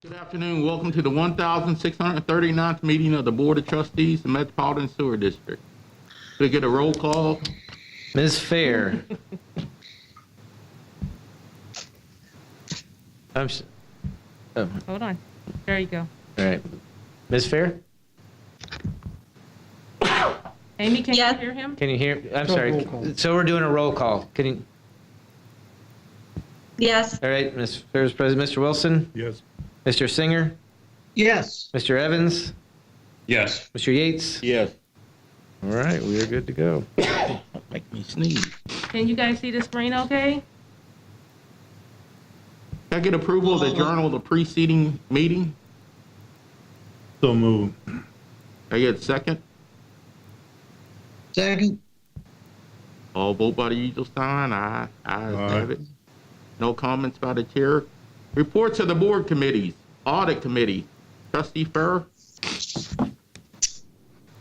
Good afternoon. Welcome to the 1,639th meeting of the Board of Trustees, the Metropolitan Sewer District. We get a roll call. Ms. Fair. Hold on. There you go. All right. Ms. Fair? Amy, can Yes. you hear him? Can you hear? I'm sorry. So we're doing a roll call. Can you? Yes. All right. Ms. Fair is present. Mr. Wilson? Yes. Mr. Singer? Yes. Mr. Evans? Yes. Mr. Yates? Yes. All right. We are good to go. Make me sneeze. Can you guys see the screen okay? Can I get approval of the journal of the preceding meeting? So moved. Can I get a second? Second. All vote by the usual sign. Aye. Ayes have it. No comments by the chair. Reports of the board committees. Audit committee. Trustee Farrer?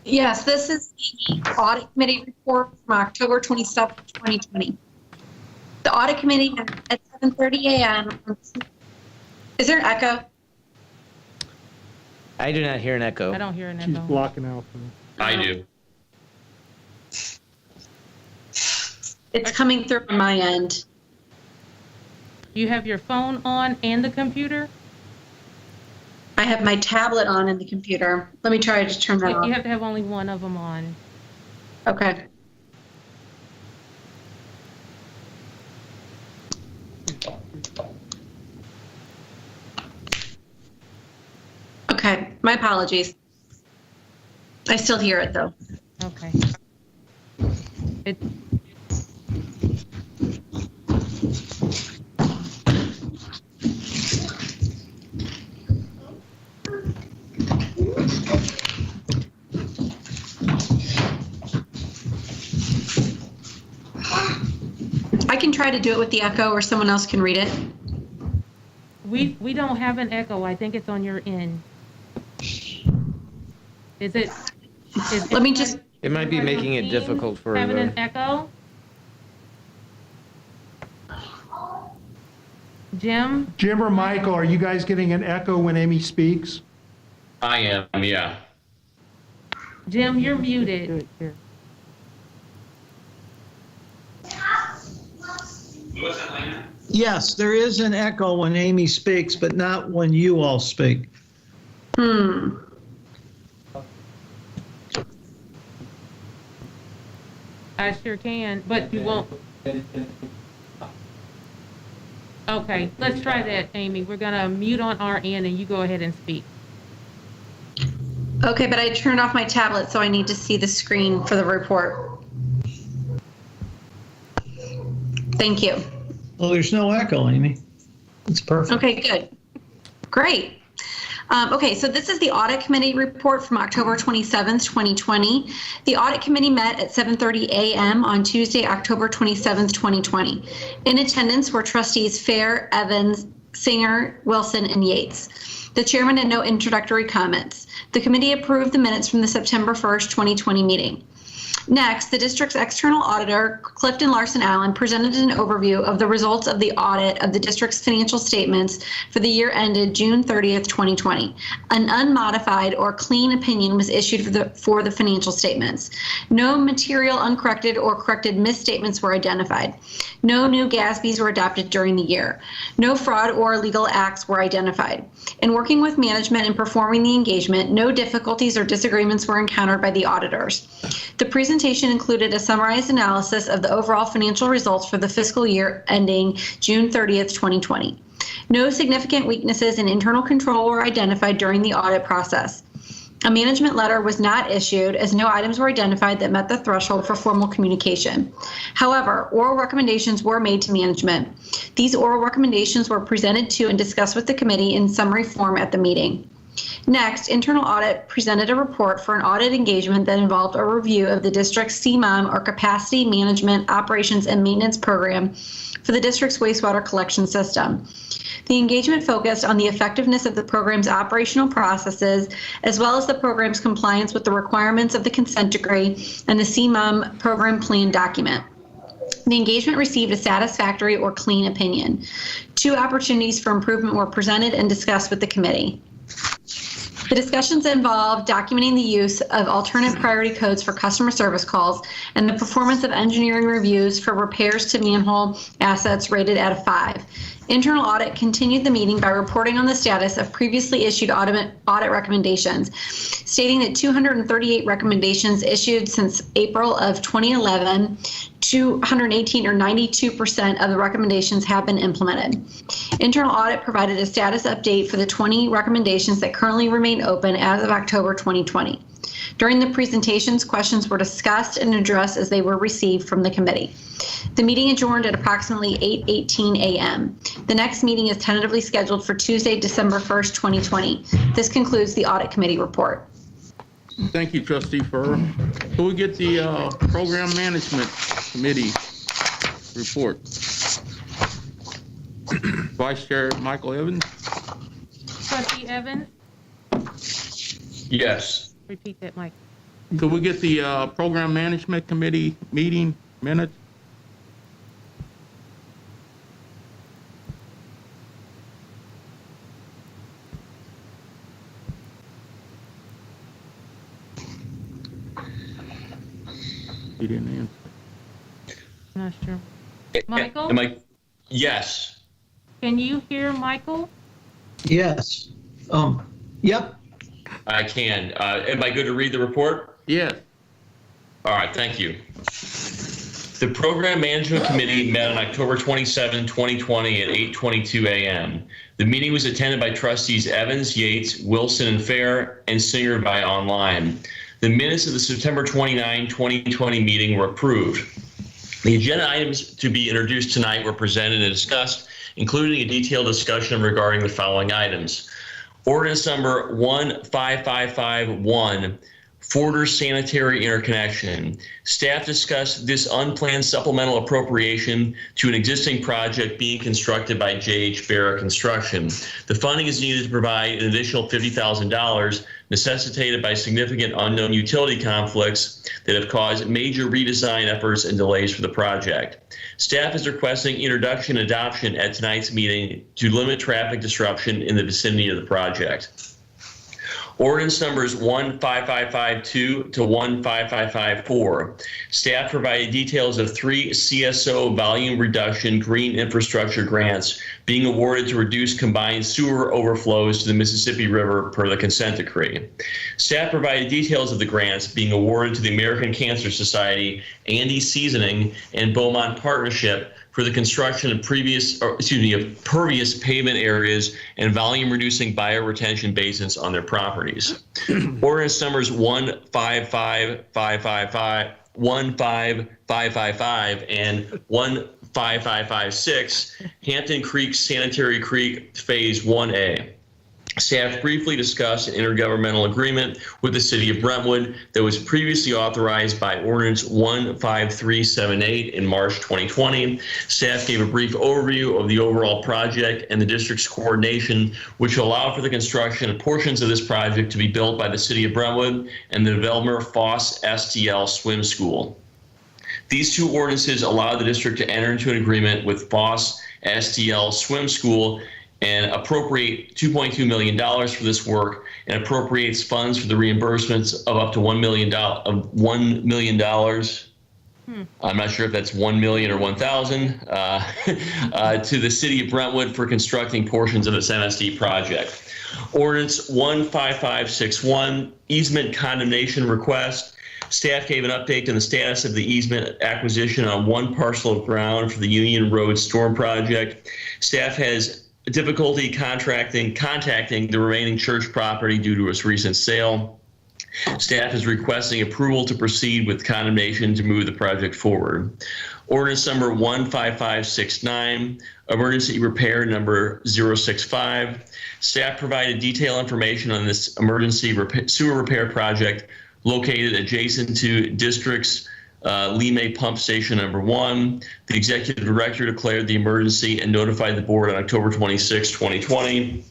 Yes, this is the audit committee report from October 27th, 2020. The audit committee met at 7:30 a.m. Is there an echo? I do not hear an echo. I don't hear an She's echo. blocking out for me. I do. It's coming through on my end. You have your phone on and the computer? I have my tablet on in the computer. Let me try to turn that You on. have to have only one of them on. Okay. Okay, my apologies. I still hear it though. Okay. It, I can try to do it with the echo or someone else can read it. we don't have an echo. I think it's on your end. Is it? Let me just- It might be everybody making it team difficult for having an the. echo? Jim? Jim or Michael, are you guys getting an echo when Amy speaks? I am, yeah. Jim, you're muted. Yes, there is an echo when Amy speaks, but not when you all speak. I sure can, but you won't. Okay, let's try that, Amy. We're gonna mute on our end and you go ahead and speak. Okay, but I turned off my tablet, so I need to see the screen for the report. Thank you. Well, there's no echo, Amy. It's perfect. Okay, good. Great. Okay, so this is the audit committee report from October 27th, 2020. The audit committee met at 7:30 a.m. on Tuesday, October 27th, 2020. In attendance were trustees Fair, Evans, Singer, Wilson, and Yates. The chairman had no introductory comments. The committee approved the minutes from the September 1st, 2020 meeting. Next, the district's external auditor, Clifton Larson Allen, presented an overview of the results of the audit of the district's financial statements for the year ended June 30th, 2020. An unmodified or clean opinion was issued for the financial statements. No material uncorrected or corrected misstatements were identified. No new GASBs were adopted during the year. No fraud or illegal acts were identified. In working with management and performing the engagement, no difficulties or disagreements were encountered by the auditors. The presentation included a summarized analysis of the overall financial results for the fiscal year ending June 30th, 2020. No significant weaknesses in internal control were identified during the audit process. A management letter was not issued as no items were identified that met the threshold for formal communication. However, oral recommendations were made to management. These oral recommendations were presented to and discussed with the committee in summary form at the meeting. Next, internal audit presented a report for an audit engagement that involved a review of the district's CMOM, or Capacity Management Operations and Maintenance Program, for the district's wastewater collection system. The engagement focused on the effectiveness of the program's operational processes, as well as the program's compliance with the requirements of the consent decree and the CMOM program plan document. The engagement received a satisfactory or clean opinion. 2 opportunities for improvement were presented and discussed with the committee. The discussions involved documenting the use of alternate priority codes for customer service calls and the performance of engineering reviews for repairs to manhole assets rated at a 5. Internal audit continued the meeting by reporting on the status of previously issued audit recommendations, stating that 238 recommendations issued since April of 2011, 218 or 92% of the recommendations have been implemented. Internal audit provided a status update for the 20 recommendations that currently remain open as of October 2020. During the presentations, questions were discussed and addressed as they were received from the committee. The meeting adjourned at approximately 8:18 a.m. The next meeting is tentatively scheduled for Tuesday, December 1st, 2020. This concludes the Audit Committee report. Thank you, Trustee Furr. Can we get the Program Management Committee report? Vice Chair Michael Evans? Trustee Evans, Yes. repeat that, Mike. Could we get the Program Management Committee meeting minutes? He didn't answer. I'm not sure. Michael? Yes. Can you hear Michael? Yes. Yep. I can. Am I good to read the report? Yes. All right, thank you. The Program Management Committee met on October 27, 2020 at 8:22 a.m. The meeting was attended by Trustees Evans, Yates, Wilson, and Fair, and Singer by online. The minutes of the September 29, 2020 meeting were approved. The agenda items to be introduced tonight were presented and discussed, including a detailed discussion regarding the following items. Ordinance number 15551, Forder Sanitary Interconnection. Staff discussed this unplanned supplemental appropriation to an existing project being constructed by J.H. Barrett Construction. The funding is needed to provide an additional $50,000 necessitated by significant unknown utility conflicts that have caused major redesign efforts and delays for the project. Staff is requesting introduction and adoption at tonight's meeting to limit traffic disruption in the vicinity of the project. Ordinance numbers 15552 to 15554. Staff provided details of 3 CSO volume reduction green infrastructure grants being awarded to reduce combined sewer overflows to the Mississippi River per the consent decree. Staff provided details of the grants being awarded to the American Cancer Society, Andy Seasoning, and Beaumont Partnership for the construction of pervious pavement areas and volume-reducing bioretention basins on their properties. Ordinance numbers 15555, 15555, and 15556, Hampton Creek Sanitary Creek Phase 1A. Staff briefly discussed an intergovernmental agreement with the City of Brentwood that was previously authorized by Ordinance 15378 in March 2020. Staff gave a brief overview of the overall project and the district's coordination, which will allow for the construction of portions of this project to be built by the City of Brentwood and the developer Foss STL Swim School. These 2 ordinances allow the district to enter into an agreement with Foss STL Swim School and appropriate $2.2 million for this work, and appropriates funds for the reimbursements of up to $1 million. I'm not sure if that's 1 million or 1,000 to the City of Brentwood for constructing portions of its MSD project. Ordinance 15561, easement condemnation request. Staff gave an update on the status of the easement acquisition on 1 parcel of ground for the Union Road Storm Project. Staff has difficulty contacting the remaining church property due to its recent sale. Staff is requesting approval to proceed with condemnation to move the project forward. Ordinance number 15569, emergency repair number 065. Staff provided detailed information on this emergency sewer repair project located adjacent to district's Lee Pump Station number 1. The executive director declared the emergency and notified the board on October 26, 2020.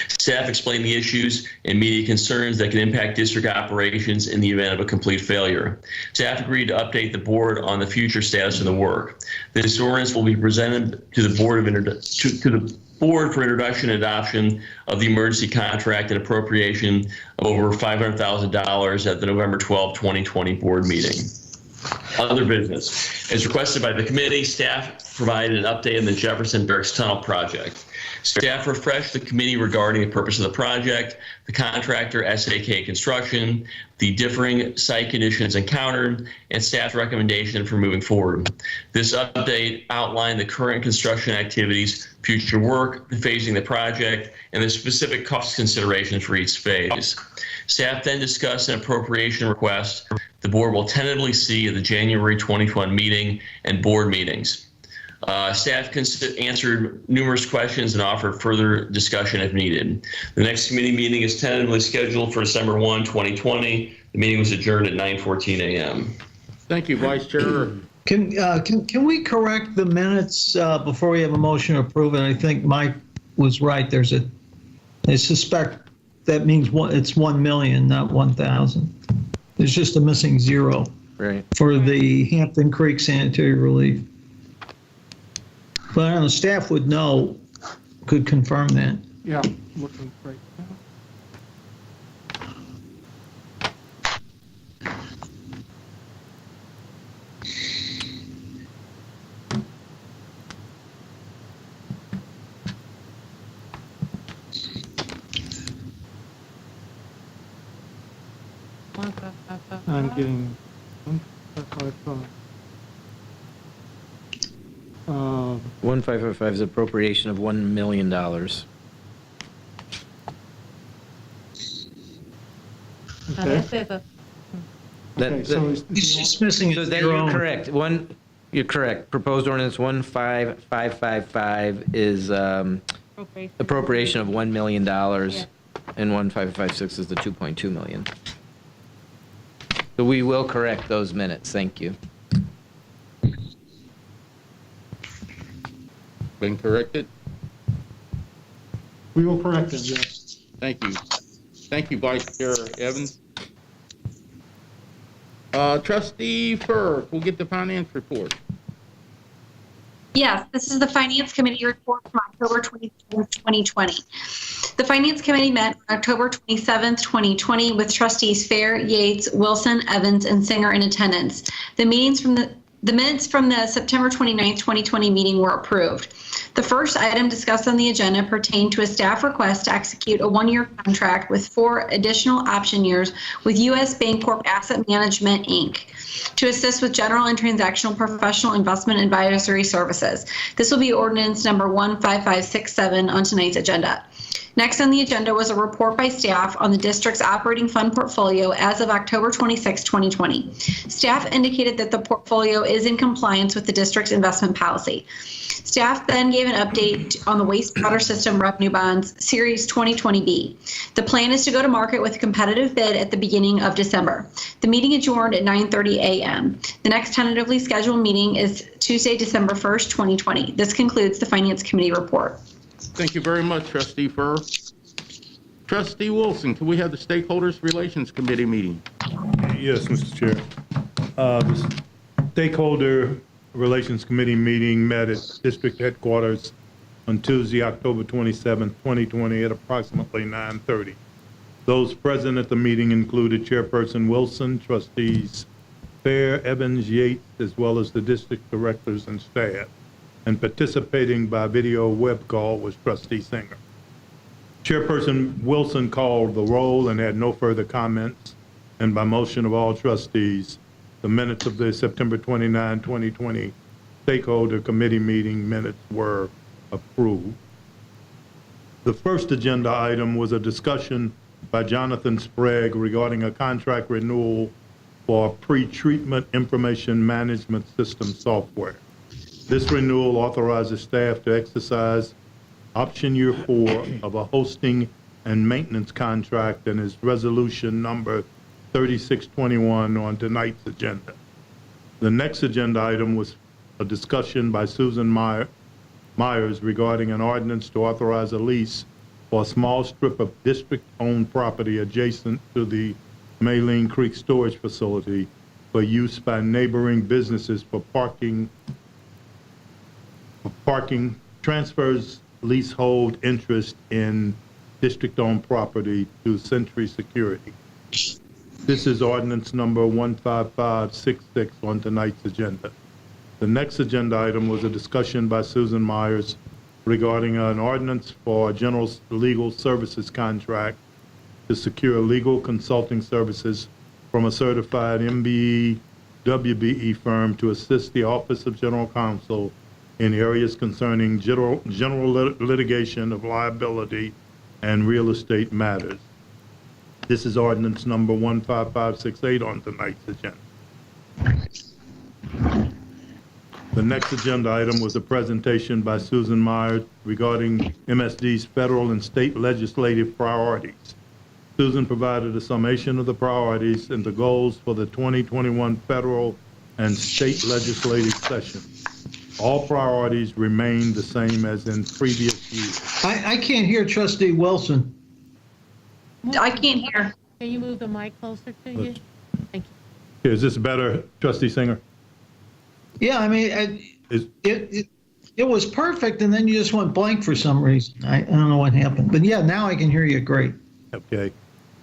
Staff explained the issues and immediate concerns that can impact district operations in the event of a complete failure. Staff agreed to update the board on the future status of the work. This ordinance will be presented to the board for introduction and adoption of the emergency contract and appropriation of over $500,000 at the November 12, 2020 board meeting. Other business. As requested by the committee, staff provided an update on the Jefferson Barracks Tunnel project. Staff refreshed the committee regarding the purpose of the project, the contractor, SAK Construction, the differing site conditions encountered, and staff's recommendation for moving forward. This update outlined the current construction activities, future work, the phasing of the project, and the specific cost considerations for each phase. Staff then discussed an appropriation request the board will tentatively see at the January 2021 meeting and board meetings. Staff answered numerous questions and offered further discussion if needed. The next committee meeting is tentatively scheduled for December 1, 2020. The meeting was adjourned at 9:14 a.m. Thank you, Vice Chair. Can we correct the minutes before we have a motion to approve it? I think Mike was right. I suspect that means it's 1 million, not 1,000. There's just a missing zero for the Hampton Creek sanitary relief. But I don't know, staff would know, could confirm that. Yeah, looking great. I'm getting 1555 is appropriation of $1 million. Okay. Okay, so It's just missing a So that zero. you're correct. You're correct. Proposed ordinance 15555 is appropriation of $1 million, and 1556 is the 2.2 million. So we will correct those minutes. Thank you. Been corrected? we will correct it, yes. Thank you. Thank you, Vice Chair Evans. Trustee Furr, we'll get the finance report. Yes, this is the Finance Committee report from October 27th, 2020. The Finance Committee met on October 27th, 2020 with Trustees Fair, Yates, Wilson, Evans, and Singer in attendance. The minutes from the September 29th, 2020 meeting were approved. The first item discussed on the agenda pertained to a staff request to execute a one-year contract with 4 additional option years with U.S. Bancorp Asset Management, Inc. to assist with general and transactional professional investment advisory services. This will be ordinance number 15567 on tonight's agenda. Next on the agenda was a report by staff on the district's operating fund portfolio as of October 26, 2020. Staff indicated that the portfolio is in compliance with the district's investment policy. Staff then gave an update on the wastewater system revenue bonds, Series 2020B. The plan is to go to market with a competitive bid at the beginning of December. The meeting adjourned at 9:30 a.m. The next tentatively scheduled meeting is Tuesday, December 1st, 2020. This concludes the Finance Committee report. Thank you very much, Trustee Furr. Trustee Wilson, can we have the Stakeholders Relations Committee meeting? Yes, Mr. Chair. The Stakeholder Relations Committee meeting met at district headquarters on Tuesday, October 27, 2020 at approximately 9:30. Those present at the meeting included Chairperson Wilson, Trustees Fair, Evans, Yates, as well as the district directors and staff. And participating by video web call was Trustee Singer. Chairperson Wilson called the roll and had no further comments. And by motion of all trustees, the minutes of the September 29, 2020 Stakeholder Committee meeting minutes were approved. The first agenda item was a discussion by Jonathan Sprague regarding a contract renewal for pre-treatment information management system software. This renewal authorizes staff to exercise option year 4 of a hosting and maintenance contract and is resolution number 3621 on tonight's agenda. The next agenda item was a discussion by Susan Myers regarding an ordinance to authorize a lease for a small strip of district-owned property adjacent to the Maline Creek Storage Facility for use by neighboring businesses for parking, transfers leasehold interest in district-owned property to Century Security. This is ordinance number 15566 on tonight's agenda. The next agenda item was a discussion by Susan Myers regarding an ordinance for a general legal services contract to secure legal consulting services from a certified MBE WBE firm to assist the Office of General Counsel in areas concerning general litigation of liability and real estate matters. This is ordinance number 15568 on tonight's agenda. The next agenda item was a presentation by Susan Myers regarding MSD's federal and state legislative priorities. Susan provided a summation of the priorities and the goals for the 2021 federal and state legislative sessions. All priorities remain the same as in previous years. I can't hear Trustee Wilson. I can't hear. Can you move the mic closer to you? Thank you. Is this better, Trustee Singer? Yeah, I mean, it was perfect, and then you just went blank for some reason. I don't know what happened. But yeah, now I can hear you great. Okay.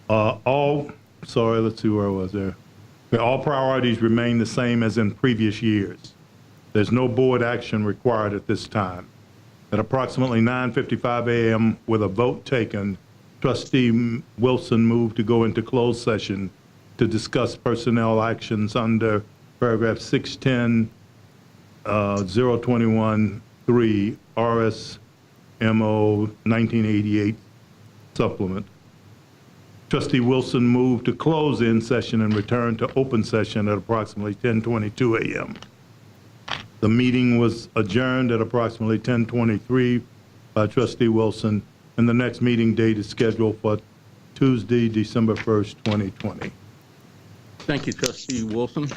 Sorry, let's see where I was there. Okay, all priorities remain the same as in previous years. There's no board action required at this time. At approximately 9:55 a.m., with a vote taken, Trustee Wilson moved to go into closed session to discuss personnel actions under paragraph 610, 021-3 RSMO 1988 supplement. Trustee Wilson moved to close in session and return to open session at approximately 10:22 a.m. The meeting was adjourned at approximately 10:23 by Trustee Wilson, and the next meeting date is scheduled for Tuesday, December 1st, 2020. Thank you, Trustee Wilson.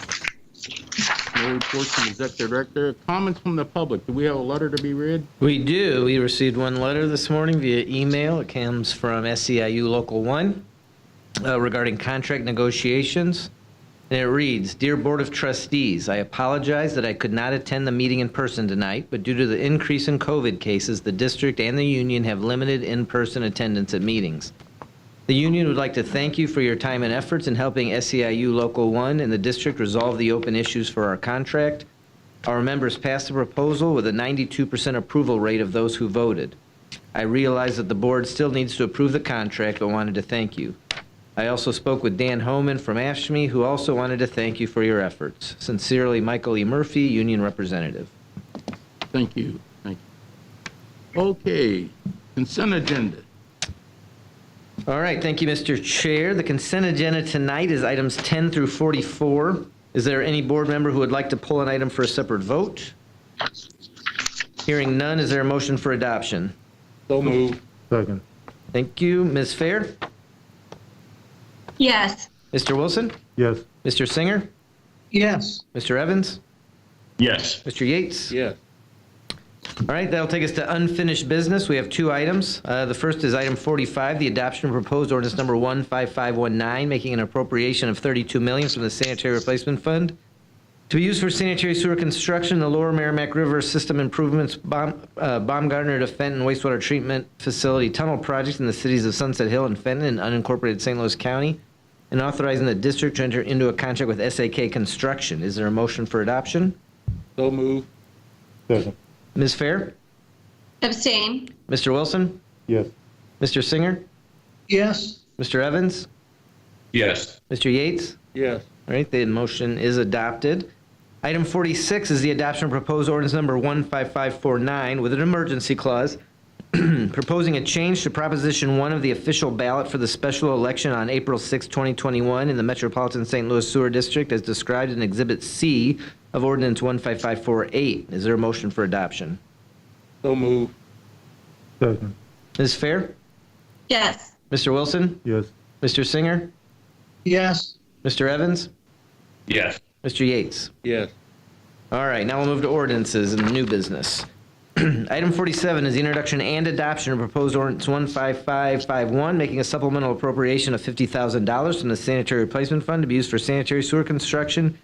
No reports from the Executive Director. Comments from the public. Do we have a letter to be read? We do. We received one letter this morning via email. It comes from SEIU Local 1 regarding contract negotiations. And it reads, Dear Board of Trustees, I apologize that I could not attend the meeting in person tonight, but due to the increase in COVID cases, the district and the union have limited in-person attendance at meetings. The union would like to thank you for your time and efforts in helping SEIU Local 1 and the district resolve the open issues for our contract. Our members passed the proposal with a 92% approval rate of those who voted. I realize that the board still needs to approve the contract, but wanted to thank you. I also spoke with Dan Homan from AFSCME, who also wanted to thank you for your efforts. Sincerely, Michael E. Murphy, Union Representative. Thank you. Thank you. Okay, consent agenda. All right, thank you, Mr. Chair. The consent agenda tonight is items 10 through 44. Is there any board member who would like to pull an item for a separate vote? Hearing none, is there a motion for adoption? So moved. Second. Thank you. Ms. Fair? Yes. Mr. Wilson? Yes. Mr. Singer? Yes. Mr. Evans? Yes. Mr. Yates? Yes. All right, that'll take us to unfinished business. We have two items. The first is item 45, the adoption of proposed ordinance number 15519, making an appropriation of $32 million from the Sanitary Replacement Fund to be used for sanitary sewer construction, the Lower Merrimack River system improvements, Baumgartner to Fenton wastewater treatment facility tunnel project in the cities of Sunset Hill and Fenton in unincorporated St. Louis County, and authorizing the district to enter into a contract with SAK Construction. Is there a motion for adoption? So moved. Second. Ms. Fair? Abstain. Mr. Wilson? Yes. Mr. Singer? Yes. Mr. Evans? Yes. Mr. Yates? Yes. All right, the motion is adopted. Item 46 is the adoption of proposed ordinance number 15549 with an emergency clause proposing a change to Proposition 1 of the official ballot for the special election on April 6, 2021 in the Metropolitan St. Louis Sewer District as described in Exhibit C of Ordinance 15548. Is there a motion for adoption? So moved. Second. Ms. Fair? Yes. Mr. Wilson? Yes. Mr. Singer? Yes. Mr. Evans? Yes. Mr. Yates? Yes. All right, now we'll move to ordinances and new business. Item 47 is the introduction and adoption of proposed ordinance 15551, making a supplemental appropriation of $50,000 from the sanitary replacement fund to be used for sanitary sewer construction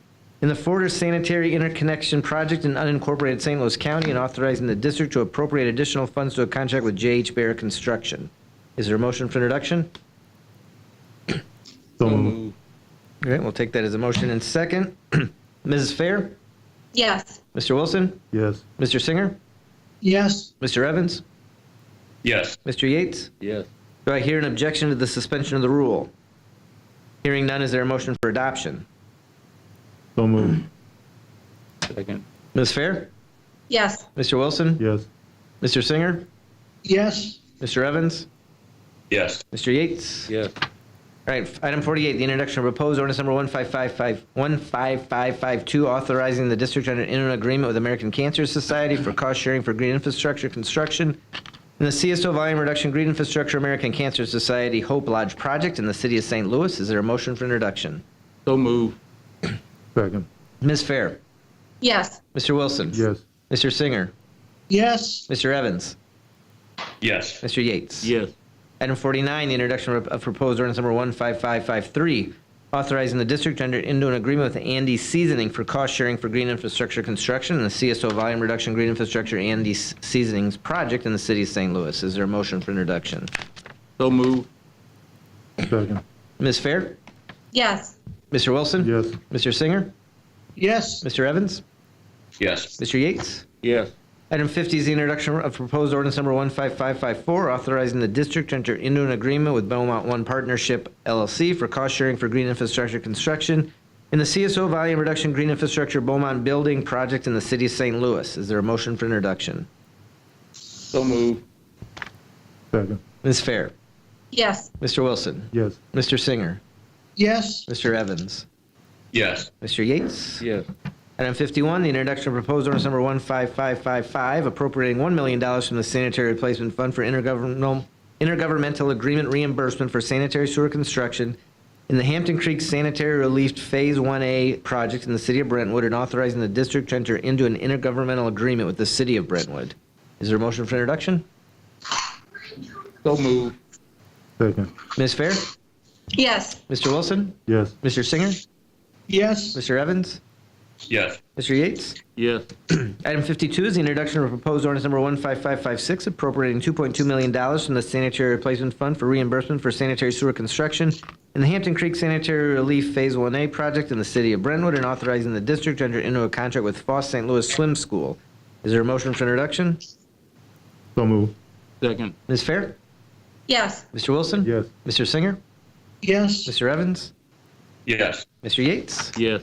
in the Forder Sanitary Interconnection Project in unincorporated St. Louis County and authorizing the district to appropriate additional funds to a contract with J.H. Barrett Construction. Is there a motion for introduction? So moved. All right, we'll take that as a motion and second. Mrs. Fair? Yes. Mr. Wilson? Yes. Mr. Singer? Yes. Mr. Evans? Yes. Mr. Yates? Yes. Do I hear an objection to the suspension of the rule? Hearing none, is there a motion for adoption? So moved. Second. Ms. Fair? Yes. Mr. Wilson? Yes. Mr. Singer? Yes. Mr. Evans? Yes. Mr. Yates? Yes. All right, item 48, the introduction of proposed ordinance number 15552, authorizing the district to enter into an agreement with American Cancer Society for cost sharing for green infrastructure construction in the CSO volume reduction green infrastructure American Cancer Society Hope Lodge project in the city of St. Louis. Is there a motion for introduction? So moved. Second. Ms. Fair? Yes. Mr. Wilson? Yes. Mr. Singer? Yes. Mr. Evans? Yes. Mr. Yates? Yes. Item 49, the introduction of proposed ordinance number 15553, authorizing the district to enter into an agreement with Andy Seasoning for cost sharing for green infrastructure construction in the CSO volume reduction green infrastructure Andy Seasonings project in the city of St. Louis. Is there a motion for introduction? So moved. Second. Ms. Fair? Yes. Mr. Wilson? Yes. Mr. Singer? Yes. Mr. Evans? Yes. Mr. Yates? Yes. Item 50 is the introduction of proposed ordinance number 15554, authorizing the district to enter into an agreement with Belmont One Partnership LLC for cost sharing for green infrastructure construction in the CSO volume reduction green infrastructure Beaumont building project in the city of St. Louis. Is there a motion for introduction? So moved. Second. Ms. Fair? Yes. Mr. Wilson? Yes. Mr. Singer? Yes. Mr. Evans? Yes. Mr. Yates? Yes. Item 51, the introduction of proposed ordinance number 15555, appropriating $1 million from the sanitary replacement fund for intergovernmental agreement reimbursement for sanitary sewer construction in the Hampton Creek Sanitary Relief Phase 1A project in the city of Brentwood and authorizing the district to enter into an intergovernmental agreement with the city of Brentwood. Is there a motion for introduction? So moved. Second. Ms. Fair? Yes. Mr. Wilson? Yes. Mr. Singer? Yes. Mr. Evans? Yes. Mr. Yates? Yes. Item 52 is the introduction of proposed ordinance number 15556, appropriating $2.2 million from the sanitary replacement fund for reimbursement for sanitary sewer construction in the Hampton Creek Sanitary Relief Phase 1A project in the city of Brentwood and authorizing the district to enter into a contract with Foss St. Louis Swim School. Is there a motion for introduction? So moved. Second. Ms. Fair? Yes. Mr. Wilson? Yes. Mr. Singer? Yes. Mr. Evans? Yes. Mr. Yates? Yes.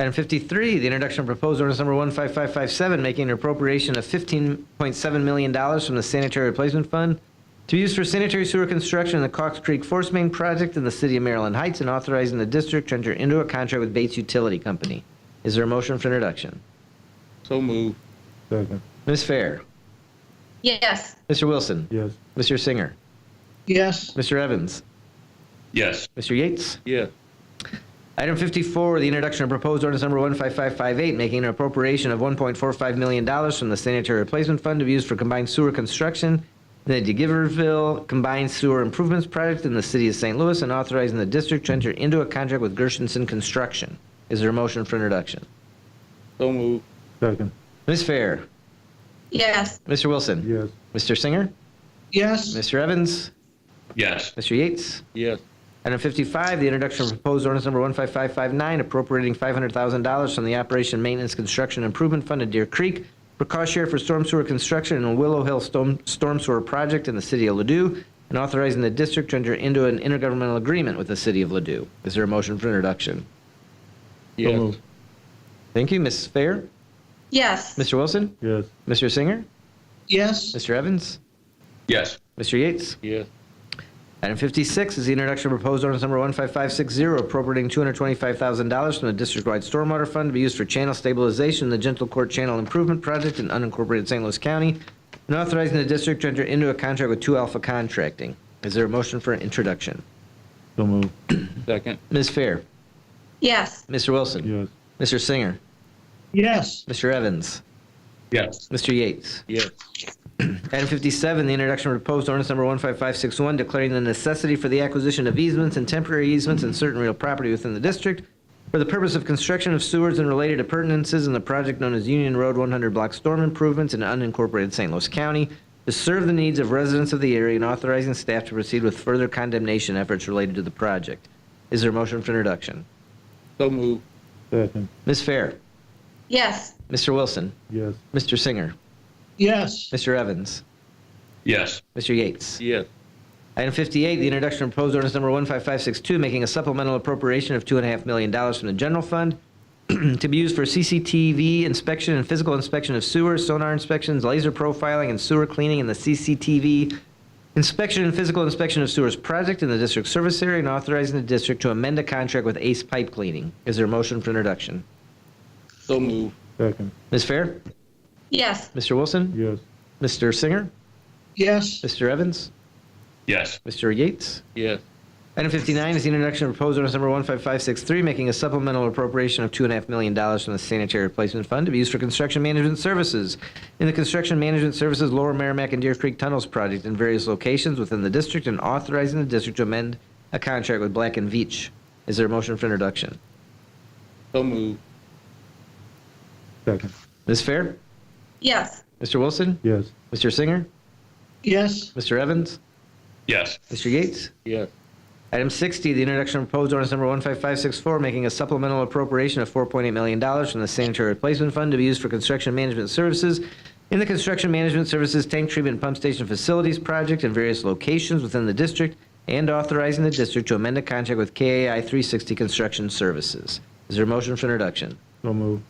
Item 53, the introduction of proposed ordinance number 15557, making an appropriation of $15.7 million from the sanitary replacement fund to be used for sanitary sewer construction in the Cox Creek Force Main project in the city of Maryland Heights and authorizing the district to enter into a contract with Bates Utility Company. Is there a motion for introduction? So moved. Second. Ms. Fair? Yes. Mr. Wilson? Yes. Mr. Singer? Yes. Mr. Evans? Yes. Mr. Yates? Yes. Item 54, the introduction of proposed ordinance number 15558, making an appropriation of $1.45 million from the sanitary replacement fund to be used for combined sewer construction in the DeGiverville Combined Sewer Improvements Project in the city of St. Louis and authorizing the district to enter into a contract with Gerstenson Construction. Is there a motion for introduction? So moved. Second. Ms. Fair? Yes. Mr. Wilson? Yes. Mr. Singer? Yes. Mr. Evans? Yes. Mr. Yates? Yes. Item 55, the introduction of proposed ordinance number 15559, appropriating $500,000 from the Operation Maintenance Construction Improvement Fund of Deer Creek for cost share for storm sewer construction in a Willow Hill storm sewer project in the city of Ledoux and authorizing the district to enter into an intergovernmental agreement with the city of Ledoux. Is there a motion for introduction? Yes. So moved. Thank you. Ms. Fair? Yes. Mr. Wilson? Yes. Mr. Singer? Yes. Mr. Evans? Yes. Mr. Yates? Yes. Item 56 is the introduction of proposed ordinance number 15560, appropriating $225,000 from the district-wide stormwater fund to be used for channel stabilization in the Gentle Court Channel Improvement Project in unincorporated St. Louis County, and authorizing the district to enter into a contract with 2 Alpha Contracting. Is there a motion for introduction? So moved. Second. Ms. Fair? Yes. Mr. Wilson? Yes. Mr. Singer? Yes. Mr. Evans? Yes. Mr. Yates. Yes. Item 57, the introduction of proposed ordinance number 15561, declaring the necessity for the acquisition of easements and temporary easements and certain real property within the district for the purpose of construction of sewers and related appurtenances in the project known as Union Road 100 Block Storm Improvements in unincorporated St. Louis County to serve the needs of residents of the area and authorizing staff to proceed with further condemnation efforts related to the project. Is there a motion for introduction? So moved. Second. Ms. Fair? Yes. Mr. Wilson? Yes. Mr. Singer? Yes. Mr. Evans? Yes. Mr. Yates? Yes. Item 58, the introduction of proposed ordinance number 15562, making a supplemental appropriation of $2.5 million from the general fund to be used for CCTV inspection and physical inspection of sewers, sonar inspections, laser profiling, and sewer cleaning in the CCTV inspection and physical inspection of sewers project in the district service area and authorizing the district to amend a contract with Ace Pipe Cleaning. Is there a motion for introduction? So moved. Second. Ms. Fair? Yes. Mr. Wilson? Yes. Mr. Singer? Yes. Mr. Evans? Yes. Mr. Yates? Yes. Item 59 is the introduction of proposed ordinance number 15563, making a supplemental appropriation of $2.5 million from the sanitary replacement fund to be used for construction management services in the construction management services Lower Merrimack and Deer Creek Tunnels project in various locations within the district and authorizing the district to amend a contract with Black & Veatch. Is there a motion for introduction? So moved. Second. Ms. Fair? Yes. Mr. Wilson? Yes. Mr. Singer? Yes. Mr. Evans? Yes. Mr. Yates? Yes. Item 60, the introduction of proposed ordinance number 15564, making a supplemental appropriation of $4.8 million from the sanitary replacement fund to be used for construction management services in the construction management services tank treatment and pump station facilities project in various locations within the district and authorizing the district to amend a contract with KAI 360 Construction Services. Is there a motion for introduction? So moved.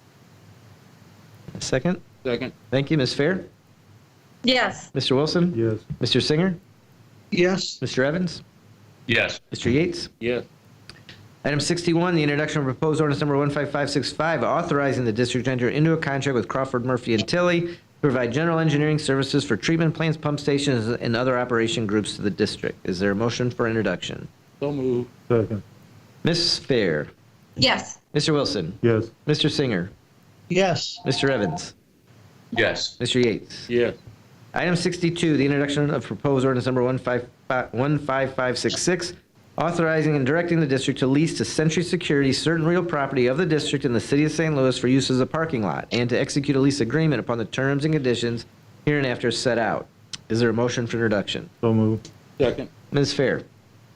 A second? Second. Thank you. Ms. Fair? Yes. Mr. Wilson? Yes. Mr. Singer? Yes. Mr. Evans? Yes. Mr. Yates? Yes. Item 61, the introduction of proposed ordinance number 15565, authorizing the district to enter into a contract with Crawford Murphy and Tilley to provide general engineering services for treatment plants, pump stations, and other operation groups to the district. Is there a motion for introduction? So moved. Second. Ms. Fair? Yes. Mr. Wilson? Yes. Mr. Singer? Yes. Mr. Evans? Yes. Mr. Yates? Yes. Item 62, the introduction of proposed ordinance number 15566, authorizing and directing the district to lease to Century Security certain real property of the district in the city of St. Louis for use as a parking lot, and to execute a lease agreement upon the terms and conditions hereinafter set out. Is there a motion for introduction? So moved. Second. Ms. Fair?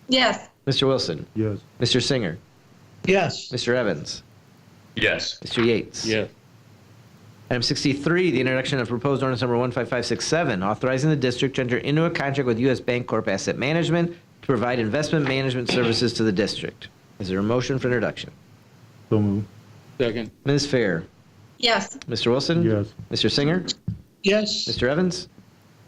Yes. Mr. Wilson? Yes. Mr. Singer? Yes. Mr. Evans? Yes. Mr. Yates? Yes. Item 63, the introduction of proposed ordinance number 15567, authorizing the district to enter into a contract with U.S. Bancorp Asset Management to provide investment management services to the district. Is there a motion for introduction? So moved. Second. Ms. Fair? Yes. Mr. Wilson? Yes. Mr. Singer? Yes. Mr. Evans?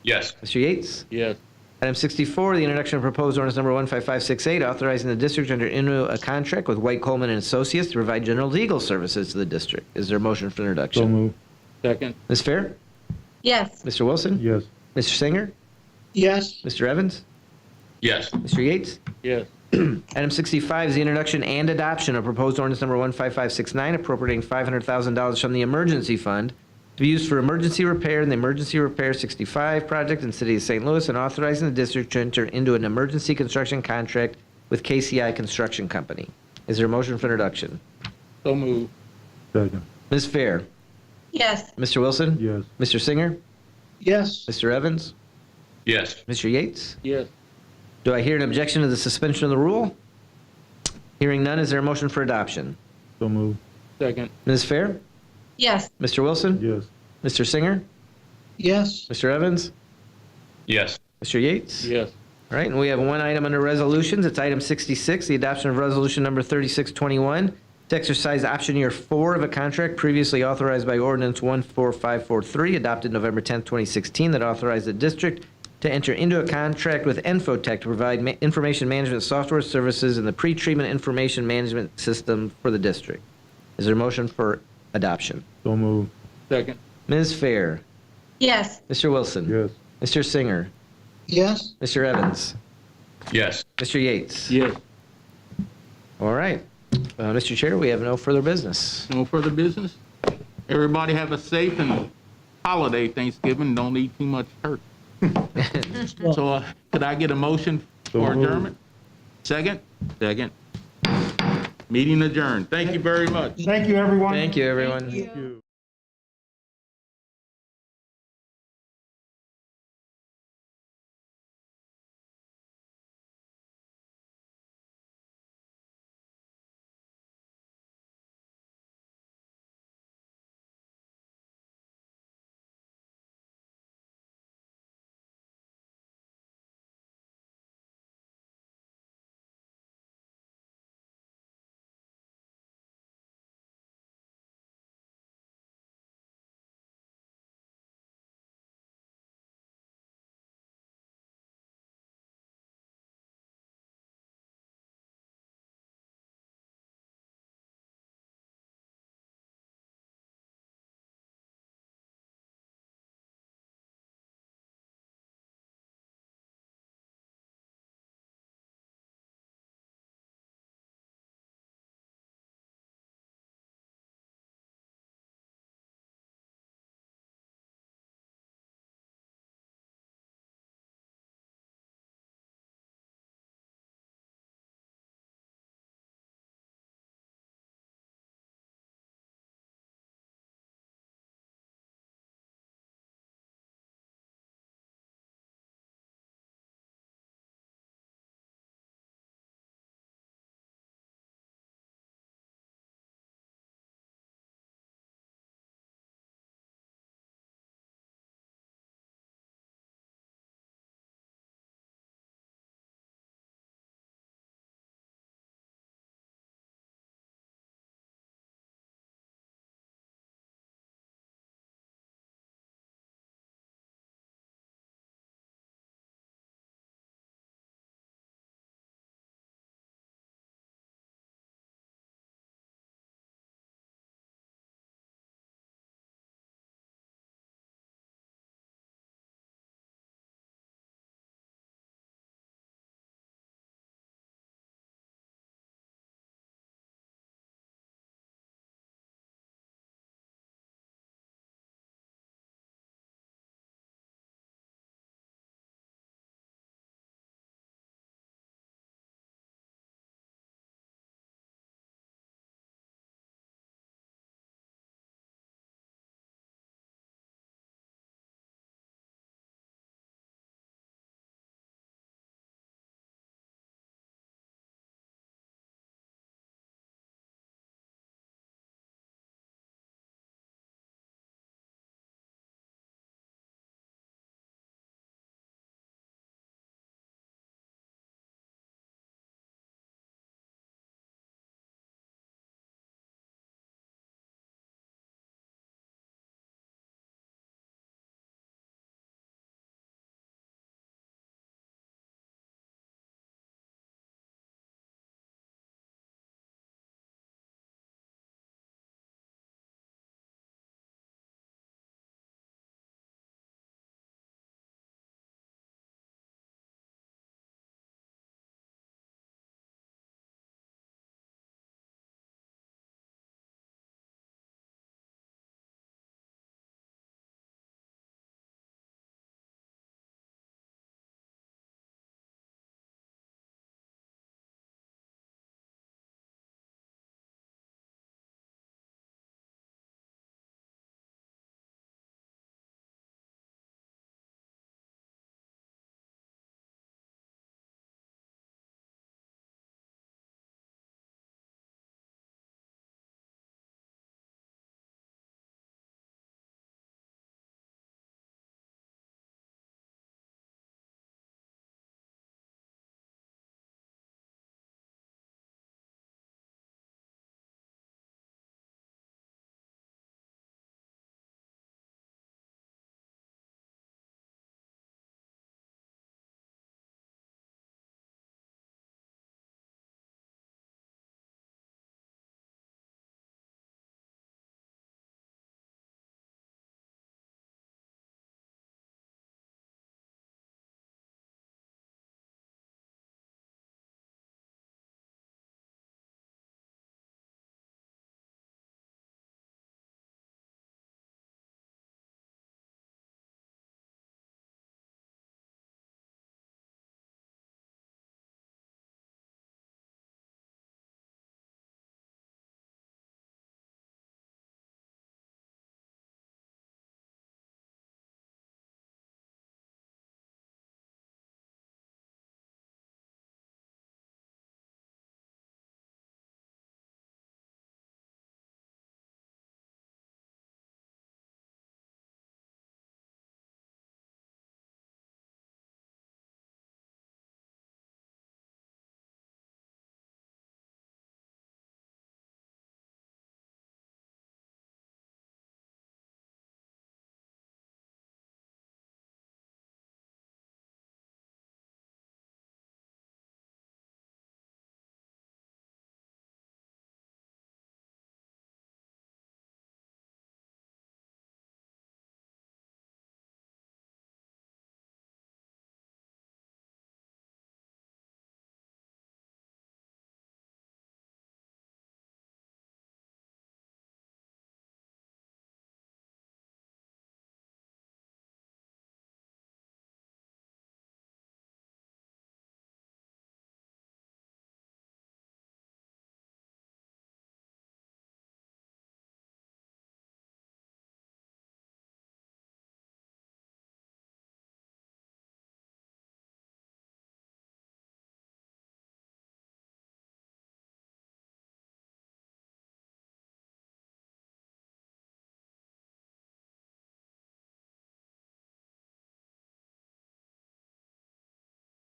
Yes. Mr. Yates? Yes. Item 64, the introduction of proposed ordinance number 15568, authorizing the district to enter into a contract with White Coleman and Associates to provide general legal services to the district. Is there a motion for So introduction? moved. Second. Ms. Fair? Yes. Mr. Wilson? Yes. Mr. Singer? Yes. Mr. Evans? Yes. Mr. Yates? Yes. Item 65 is the introduction and adoption of proposed ordinance number 15569, appropriating $500,000 from the emergency fund to be used for emergency repair in the Emergency Repair 65 project in the city of St. Louis and authorizing the district to enter into an emergency construction contract with KCI Construction Company. Is there a motion for introduction? So moved. Second. Ms. Fair? Yes. Mr. Wilson? Yes. Mr. Singer? Yes. Mr. Evans? Yes. Mr. Yates? Yes. Do I hear an objection to the suspension of the rule? Hearing none, is there a motion for adoption? So moved. Second. Ms. Fair? Yes. Mr. Wilson? Yes. Mr. Singer? Yes. Mr. Evans? Yes. Mr. Yates? Yes. All right, and we have one item under resolutions. It's item 66, the adoption of resolution number 3621 to exercise option year 4 of a contract previously authorized by ordinance 14543, adopted November 10, 2016, that authorized the district to enter into a contract with Infotech to provide information management software services in the pre-treatment information management system for the district. Is there a motion for adoption? So moved. Second. Ms. Fair? Yes. Mr. Wilson? Yes. Mr. Singer? Yes. Mr. Evans? Yes. Mr. Yates? Yes. All right. Mr. Chair, we have no further business. No further business? Everybody have a safe and holiday, Thanksgiving, don't eat too much turkey. So could I get a motion for adjournment? Second? Second. Meeting adjourned. Thank you very much. Thank you, everyone. Thank you, everyone. Thank you.